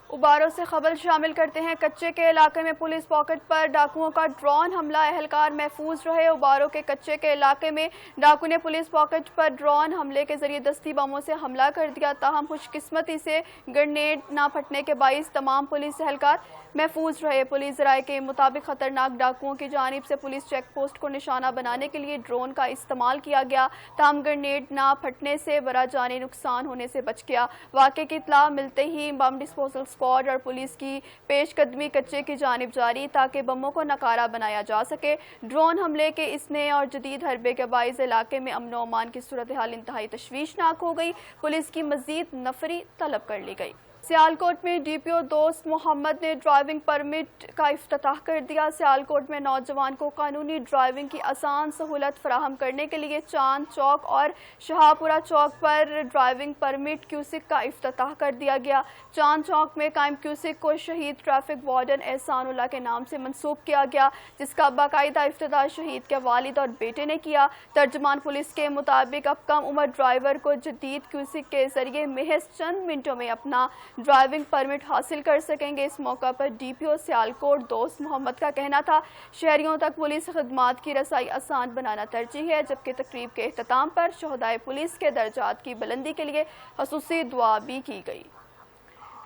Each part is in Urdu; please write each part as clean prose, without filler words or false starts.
اباروں سے خبر شامل کرتے ہیں۔ کچے کے علاقے میں پولیس پاکٹ پر ڈاکوؤں کا ڈرون حملہ، اہلکار محفوظ رہے۔ اباروں کے کچے کے علاقے میں ڈاکو نے پولیس پاکٹ پر ڈرون حملے کے ذریعے دستی بموں سے حملہ کر دیا، تاہم خوش قسمتی سے گرنیڈ نہ پھٹنے کے باعث تمام پولیس اہلکار محفوظ رہے۔ پولیس ذرائع کے مطابق خطرناک ڈاکوؤں کی جانب سے پولیس چیک پوسٹ کو نشانہ بنانے کے لیے ڈرون کا استعمال کیا گیا، تاہم گرنیڈ نہ پھٹنے سے بڑا جانی نقصان ہونے سے بچ گیا۔ واقعے کی اطلاع ملتے ہی بم ڈسپوزل اسکواڈ اور پولیس کی پیش قدمی کچے کی جانب جاری تاکہ بموں کو ناکارہ بنایا جا سکے۔ ڈرون حملے کے اس نئے اور جدید حربے کے باعث علاقے میں امن و امان کی صورتحال انتہائی تشویشناک ہو گئی۔ پولیس کی مزید نفری طلب کر لی گئی۔ سیالکوٹ میں ڈی پی او دوست محمد نے ڈرائیونگ پرمٹ کا افتتاح کر دیا۔ سیالکوٹ میں نوجوان کو قانونی ڈرائیونگ کی آسان سہولت فراہم کرنے کے لیے چاند چوک اور شہاپورہ چوک پر ڈرائیونگ پرمٹ کیوسک کا افتتاح کر دیا گیا۔ چاند چوک میں قائم کیوسک کو شہید ٹریفک وارڈن احسان اللہ کے نام سے منسوب کیا گیا، جس کا باقاعدہ افتتاح شہید کے والد اور بیٹے نے کیا۔ ترجمان پولیس کے مطابق اب کم عمر ڈرائیور کو جدید کیوسک کے ذریعے محض چند منٹوں میں اپنا ڈرائیونگ پرمٹ حاصل کر سکیں گے۔ اس موقع پر ڈی پی او سیالکوٹ دوست محمد کا کہنا تھا، شہریوں تک پولیس خدمات کی رسائی آسان بنانا ترجیح ہے، جبکہ تقریب کے اختتام پر شہدائے پولیس کے درجات کی بلندی کے لیے خصوصی دعا بھی کی گئی۔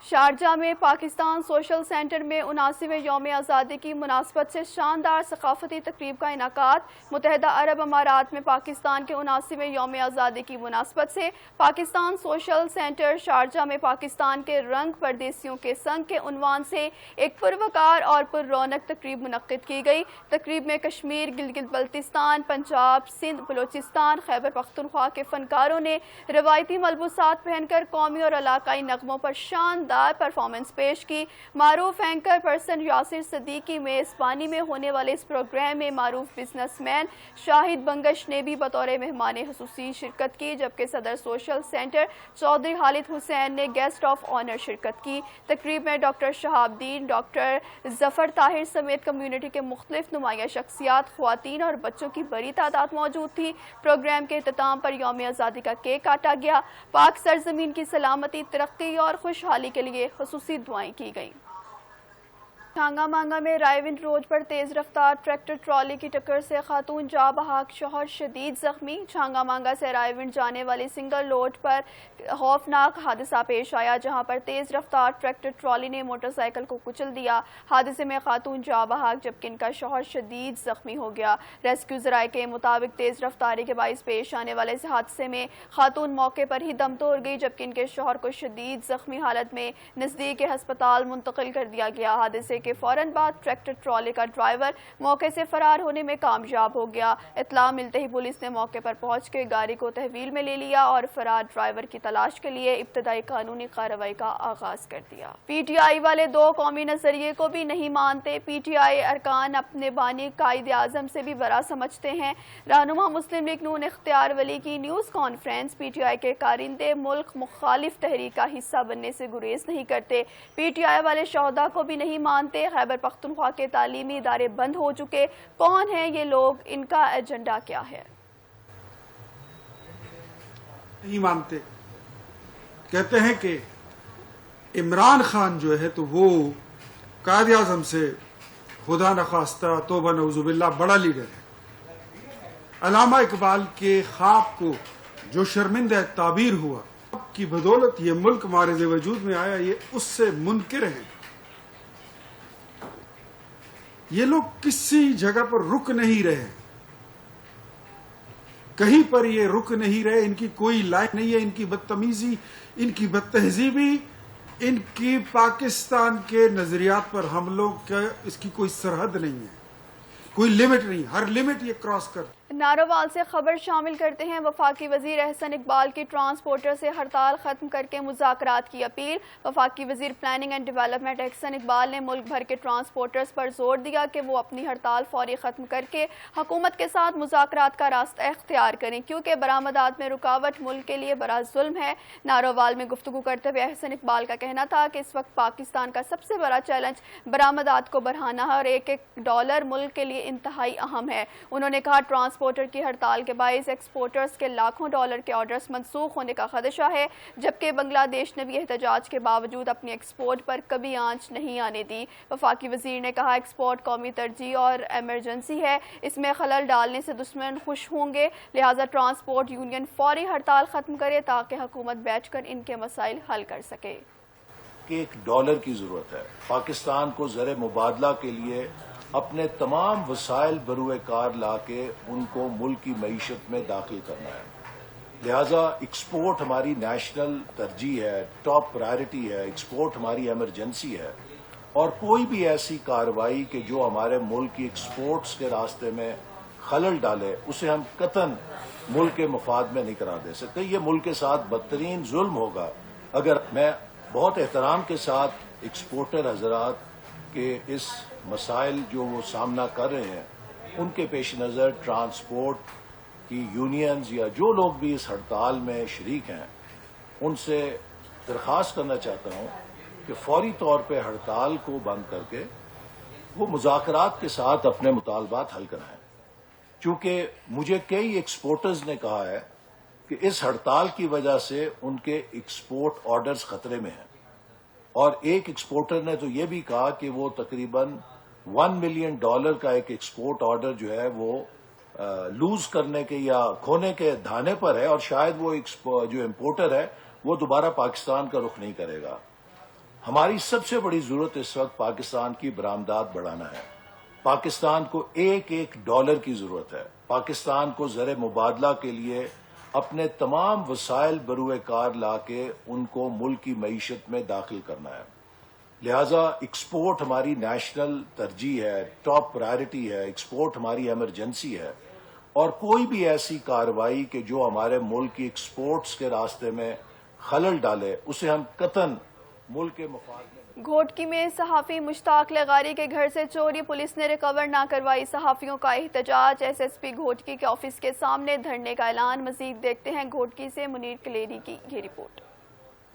شارجہ میں پاکستان سوشل سینٹر میں 79ویں یوم آزادی کی مناسبت سے شاندار ثقافتی تقریب کا انعقاد۔ متحدہ عرب امارات میں پاکستان کے 79ویں یوم آزادی کی مناسبت سے پاکستان سوشل سینٹر شارجہ میں پاکستان کے رنگ پردیسیوں کے سنگ کے عنوان سے ایک پروکار اور پر رونق تقریب منعقد کی گئی۔ تقریب میں کشمیر، گلگت بلتستان، پنجاب، سندھ، بلوچستان، خیبر پختونخوا کے فنکاروں نے روایتی ملبوسات پہن کر قومی اور علاقائی نغموں پر شاندار پرفارمنس پیش کی۔ معروف اینکر پرسن یاسر صدیقی میزبانی میں ہونے والے اس پروگرام میں معروف بزنس مین شاہد بنگش نے بھی بطور مہمان خصوصی شرکت کی، جبکہ صدر سوشل سینٹر چودھری خالد حسین نے گیسٹ آف آنر شرکت کی۔ تقریب میں ڈاکٹر شہاب الدین، ڈاکٹر ظفر طاہر سمیت کمیونٹی کے مختلف نمایاں شخصیات، خواتین اور بچوں کی بڑی تعداد موجود تھی۔ پروگرام کے اختتام پر یوم آزادی کا کیک کاٹا گیا۔ پاک سرزمین کی سلامتی، ترقی اور خوشحالی کے لیے خصوصی دعائیں کی گئیں۔ چھانگا مانگا میں رائیونڈ روڈ پر تیز رفتار ٹریکٹر ٹرالی کی ٹکر سے خاتون جاں بحق، شوہر شدید زخمی۔ چھانگا مانگا سے رائیونڈ جانے والی سنگل روڈ پر خوفناک حادثہ پیش آیا، جہاں پر تیز رفتار ٹریکٹر ٹرالی نے موٹر سائیکل کو کچل دیا۔ حادثے میں خاتون جاں بحق جبکہ ان کا شوہر شدید زخمی ہو گیا۔ ریسکیو ذرائع کے مطابق تیز رفتاری کے باعث پیش آنے والے اس حادثے میں خاتون موقع پر ہی دم توڑ گئی، جبکہ ان کے شوہر کو شدید زخمی حالت میں نزدیک کے ہسپتال منتقل کر دیا گیا۔ حادثے کے فوراً بعد ٹریکٹر ٹرالی کا ڈرائیور موقع سے فرار ہونے میں کامیاب ہو گیا۔ اطلاع ملتے ہی پولیس نے موقع پر پہنچ کے گاڑی کو تحویل میں لے لیا اور فرار ڈرائیور کی تلاش کے لیے ابتدائی قانونی کارروائی کا آغاز کر دیا۔ پی ٹی آئی والے دو قومی نظریے کو بھی نہیں مانتے۔ پی ٹی آئی ارکان اپنے بانی قائد اعظم سے بھی بڑا سمجھتے ہیں۔ رہنما مسلم لیگ نون اختیار ولی کی news conference: P T I کے کارندے ملک مخالف تحریک کا حصہ بننے سے گریز نہیں کرتے۔ پی ٹی آئی والے شہداء کو بھی نہیں مانتے۔ خیبر پختونخوا کے تعلیمی ادارے بند ہو چکے، کون ہیں یہ لوگ، ان کا ایجنڈا کیا ہے؟ نہیں مانتے، کہتے ہیں کہ عمران خان جو ہے تو وہ قائد اعظم سے خدا نخواستہ توبہ نعوذ باللہ بڑا لیڈر ہے۔ علامہ اقبال کے خواب کو جو شرمندہ تعبیر ہوا کی بدولت یہ ملک معرض وجود میں آیا، یہ اس سے منکر ہیں۔ یہ لوگ کسی جگہ پر رک نہیں رہے، کہیں پر یہ رک نہیں رہے، ان کی کوئی لائق نہیں ہے، ان کی بدتمیزی، ان کی بدتہذیبی، ان کی پاکستان کے نظریات پر حملوں کا اس کی کوئی سرحد نہیں ہے، کوئی لمٹ نہیں، ہر لمٹ یہ کراس کرتے۔ نارووال سے خبر شامل کرتے ہیں۔ وفاقی وزیر احسن اقبال کی ٹرانسپورٹر سے ہڑتال ختم کر کے مذاکرات کی اپیل۔ وفاقی وزیر planning and development Ahsan Iqbal نے ملک بھر کے ٹرانسپورٹرز پر زور دیا کہ وہ اپنی ہڑتال فوری ختم کر کے حکومت کے ساتھ مذاکرات کا راستہ اختیار کریں، کیونکہ برآمدات میں رکاوٹ ملک کے لیے بڑا ظلم ہے۔ نارووال میں گفتگو کرتے ہوئے احسن اقبال کا کہنا تھا کہ اس وقت پاکستان کا سب سے بڑا چیلنج برآمدات کو بڑھانا ہے اور ایک ایک ڈالر ملک کے لیے انتہائی اہم ہے۔ انہوں نے کہا ٹرانسپورٹ ٹرانسپورٹر کی ہڑتال کے باعث ایکسپورٹرز کے لاکھوں ڈالر کے آرڈرز منسوخ ہونے کا خدشہ ہے، جبکہ بنگلہ دیش نے بھی احتجاج کے باوجود اپنی ایکسپورٹ پر کبھی آنچ نہیں آنے دی۔ وفاقی وزیر نے کہا ایکسپورٹ قومی ترجیح اور ایمرجنسی ہے، اس میں خلل ڈالنے سے دشمن خوش ہوں گے، لہٰذا ٹرانسپورٹ یونین فوری ہڑتال ختم کرے تاکہ حکومت بیٹھ کر ان کے مسائل حل کر سکے۔ $1 کی ضرورت ہے۔ پاکستان کو زر مبادلہ کے لیے اپنے تمام وسائل بروئے کار لا کے ان کو ملک کی معیشت میں داخل کرنا ہے، لہذا ایکسپورٹ ہماری نیشنل ترجیح ہے، ٹاپ پرائرٹی ہے، ایکسپورٹ ہماری ایمرجنسی ہے، اور کوئی بھی ایسی کارروائی کہ جو ہمارے ملک کی ایکسپورٹس کے راستے میں خلل ڈالے اسے ہم قطعاً ملک کے مفاد میں نہیں قرار دے سکتے۔ یہ ملک کے ساتھ بدترین ظلم ہوگا۔ اگر میں بہت احترام کے ساتھ ایکسپورٹر حضرات کے اس مسائل جو وہ سامنا کر رہے ہیں ان کے پیش نظر ٹرانسپورٹ کی یونینز یا جو لوگ بھی اس ہڑتال میں شریک ہیں ان سے درخواست کرنا چاہتا ہوں کہ فوری طور پہ ہڑتال کو بند کر کے وہ مذاکرات کے ساتھ اپنے مطالبات حل کرائیں، چونکہ مجھے کئی ایکسپورٹرز نے کہا ہے کہ اس ہڑتال کی وجہ سے ان کے ایکسپورٹ آرڈرز خطرے میں ہیں، اور ایک ایکسپورٹر نے تو یہ بھی کہا کہ وہ تقریباً $1 ملین کا ایک ایکسپورٹ آرڈر جو ہے وہ لوز کرنے کے یا کھونے کے دھانے پر ہے، اور شاید وہ جو امپورٹر ہے وہ دوبارہ پاکستان کا رخ نہیں کرے گا۔ ہماری سب سے بڑی ضرورت اس وقت پاکستان کی برآمدات بڑھانا ہے۔ پاکستان کو $1 کی ضرورت ہے۔ پاکستان کو زر مبادلہ کے لیے اپنے تمام وسائل بروئے کار لا کے ان کو ملک کی معیشت میں داخل کرنا ہے، لہذا ایکسپورٹ ہماری نیشنل ترجیح ہے، ٹاپ پرائرٹی ہے، ایکسپورٹ ہماری ایمرجنسی ہے، اور کوئی بھی ایسی کارروائی کہ جو ہمارے ملک کی ایکسپورٹس کے راستے میں خلل ڈالے اسے ہم قطعاً ملک کے مفاد میں۔ گھوٹکی میں صحافی مشتاق لغاری کے گھر سے چوری، پولیس نے ریکور نہ کروائی صحافیوں کا احتجاج، ایس ایس پی گھوٹکی کے آفس کے سامنے دھرنے کا اعلان۔ مزید دیکھتے ہیں گھوٹکی سے منیر کلیری کی یہ رپورٹ۔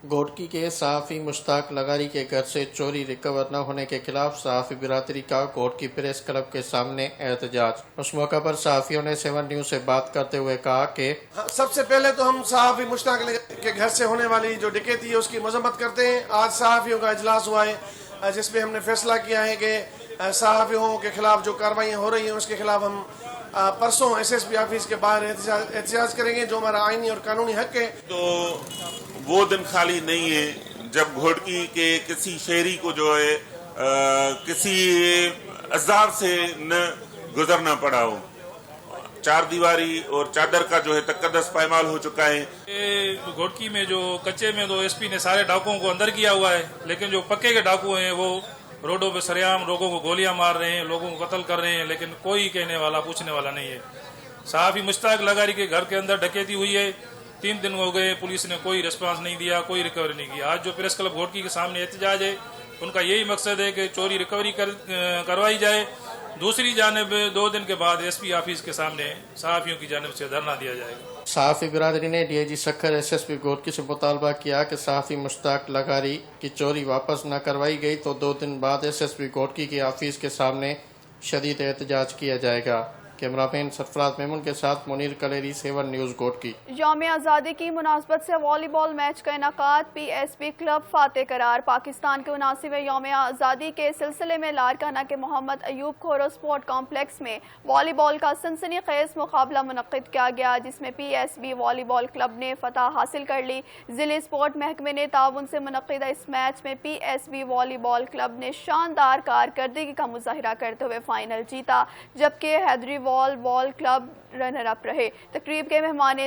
گھوٹکی کے صحافی مشتاق لغاری کے گھر سے چوری ریکور نہ ہونے کے خلاف صحافی برادری کا گھوٹکی پریس کلب کے سامنے احتجاج۔ اس موقع پر صحافیوں نے 7 نیوز سے بات کرتے ہوئے کہا کہ سب سے پہلے تو ہم صحافی مشتاق کے گھر سے ہونے والی جو ڈکیتی ہے اس کی مذمت کرتے ہیں۔ آج صحافیوں کا اجلاس ہوا ہے جس میں ہم نے فیصلہ کیا ہے کہ صحافیوں کے خلاف جو کارروائیاں ہو رہی ہیں اس کے خلاف ہم پرسوں ایس ایس پی آفس کے باہر احتجاج کریں گے، جو ہمارا آئینی اور قانونی حق ہے۔ تو وہ دن خالی نہیں ہے جب گھوٹکی کے کسی شہری کو جو ہے کسی عذاب سے نہ گزرنا پڑا ہو۔ چار دیواری اور چادر کا جو ہے تقدس پائمال ہو چکا ہے۔ گھوٹکی میں جو کچے میں تو ایس پی نے سارے ڈاکوؤں کو اندر کیا ہوا ہے، لیکن جو پکے کے ڈاکو ہیں وہ روڈوں پہ سریعام لوگوں کو گولیاں مار رہے ہیں، لوگوں کو قتل کر رہے ہیں، لیکن کوئی کہنے والا پوچھنے والا نہیں ہے۔ صحافی مشتاق لغاری کے گھر کے اندر ڈکیتی ہوئی ہے، 3 دن ہو گئے، پولیس نے کوئی ریسپانس نہیں دیا، کوئی ریکوری نہیں کیا۔ آج جو پریس کلب گھوٹکی کے سامنے احتجاج ہے ان کا یہی مقصد ہے کہ چوری ریکوری کروائی جائے۔ دوسری جانب 2 دن کے بعد ایس پی آفس کے سامنے صحافیوں کی جانب سے دھرنا دیا جائے گا۔ صحافی برادری نے D I G Sukkur S S P Ghotki سے مطالبہ کیا کہ صحافی مشتاق لغاری کی چوری واپس نہ کروائی گئی تو 2 دن بعد ایس ایس پی گھوٹکی کے آفس کے سامنے شدید احتجاج کیا جائے گا۔ کیمرہ مین سرفراز میمون کے ساتھ منیر کلیری، 7 نیوز گھوٹکی۔ یوم آزادی کی مناسبت سے والی بال میچ کا انعقاد، پی ایس پی کلب فاتح قرار۔ پاکستان کے 79ویں یوم آزادی کے سلسلے میں لاڑکانہ کے محمد ایوب کھورو سپورٹ کمپلیکس میں والی بال کا سنسنی خیز مقابلہ منعقد کیا گیا، جس میں پی ایس بی والی بال کلب نے فتح حاصل کر لی۔ ضلع اسپورٹ محکمے نے تعاون سے منعقدہ اس میچ میں پی ایس بی والی بال کلب نے شاندار کارکردگی کا مظاہرہ کرتے ہوئے فائنل جیتا، جبکہ حیدری بال کلب رنر اپ رہے۔ تقریب کے مہمان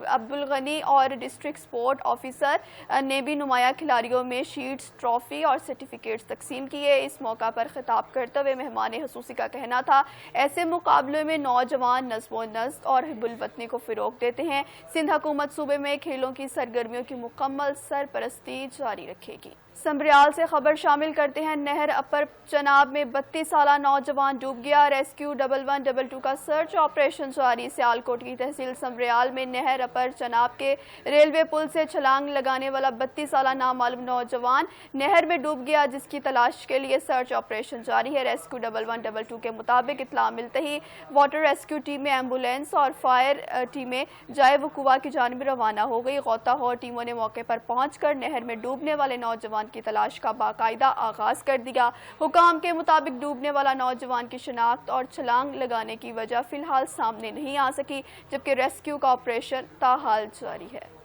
عبدالغنی اور ڈسٹرکٹ سپورٹ آفیسر نے بھی نمایاں کھلاڑیوں میں شیٹس، ٹرافی اور سرٹیفکیٹس تقسیم کیے۔ اس موقع پر خطاب کرتے ہوئے مہمان خصوصی کا کہنا تھا ایسے مقابلوں میں نوجوان نظم و نسق اور حب الوطنی کو فروغ دیتے ہیں۔ سندھ حکومت صوبے میں کھیلوں کی سرگرمیوں کی مکمل سرپرستی جاری رکھے گی۔ سمبریال سے خبر شامل کرتے ہیں۔ نہر اپر چناب میں 32 سالہ نوجوان ڈوب گیا۔ ریسکیو 1112 کا سرچ آپریشن جاری۔ سیالکوٹ کی تحصیل سمبریال میں نہر اپر چناب کے ریلوے پل سے چھلانگ لگانے والا 32 سالہ نامعلوم نوجوان نہر میں ڈوب گیا، جس کی تلاش کے لیے سرچ آپریشن جاری ہے۔ ریسکیو 1112 کے مطابق اطلاع ملتے ہی واٹر ریسکیو ٹیمیں، ایمبولینس اور فائر ٹیمیں جائے وقوع کی جانب روانہ ہو گئی۔ غوطہ خور ٹیموں نے موقع پر پہنچ کر نہر میں ڈوبنے والے نوجوان کی تلاش کا باقاعدہ آغاز کر دیا۔ حکام کے مطابق ڈوبنے والا نوجوان کی شناخت اور چھلانگ لگانے کی وجہ فی الحال سامنے نہیں آ سکی، جبکہ ریسکیو کا آپریشن تاحال جاری ہے۔